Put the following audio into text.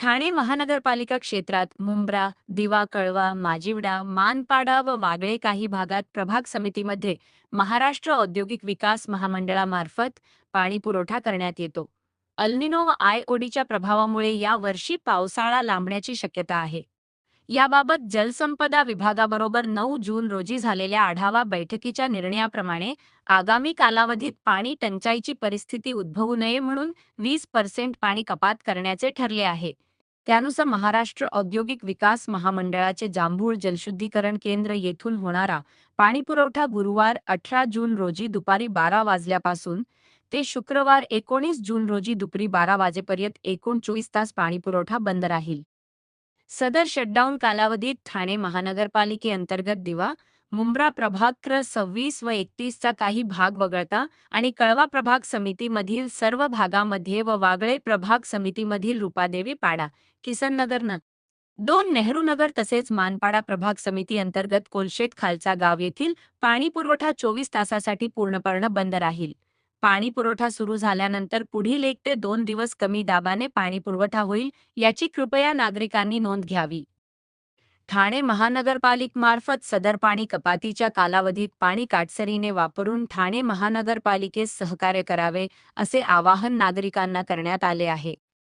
ठाणे महानगरपालिका क्षेत्रात मुंब्रा, दिवा, कळवा, माजिवडा, मानपाडा व वागळे काही भागात प्रभाग समितीमध्ये महाराष्ट्र औद्योगिक विकास महामंडळामार्फत पाणी पुरवठा करण्यात येतो. अल्निनो व आयओडीच्या प्रभावामुळे या वर्षी पावसाळा लांबण्याची शक्यता आहे. याबाबत जलसंपदा विभागाबरोबर 9 जून रोजी झालेल्या आढावा बैठकीच्या निर्णयाप्रमाणे आगामी कालावधीत पाणी टंचाईची परिस्थिती उद्भवू नये म्हणून 20% पाणी कपात करण्याचे ठरले आहे. त्यानुसार महाराष्ट्र औद्योगिक विकास महामंडळाचे जांभूळ जलशुद्धीकरण केंद्र येथून होणारा पाणीपुरवठा गुरुवार 18 जून रोजी दुपारी 12 वाजल्यापासून ते शुक्रवार 19 जून रोजी दुपारी 12 वाजेपर्यंत एकूण 24 तास पाणीपुरवठा बंद राहील. सदर शटडाऊन कालावधीत ठाणे महानगरपालिकेअंतर्गत दिवा, मुंब्रा प्रभाग क्र. 26 व 31 चा काही भाग वगळता आणि कळवा प्रभाग समितीमधील सर्व भागामध्ये व वागळे प्रभाग समितीमधील रूपादेवी पाडा, किसननगर न. 2 नेहरूनगर तसेच मानपाडा प्रभाग समिती अंतर्गत कोलशेत खालचा गाव येथील पाणी पुरवठा 24 तासासाठी पूर्णपणे बंद राहील. पाणी पुरवठा सुरू झाल्यानंतर पुढील 1 ते 2 दिवस कमी दाबाने पाणी पुरवठा होईल, याची कृपया नागरिकांनी नोंद घ्यावी. ठाणे महानगरपालिकेमार्फत सदर पाणी कपातीच्या कालावधीत पाणी काटकसरीने वापरून ठाणे महानगरपालिकेस सहकार्य करावे, असे आवाहन नागरिकांना करण्यात आले आहे.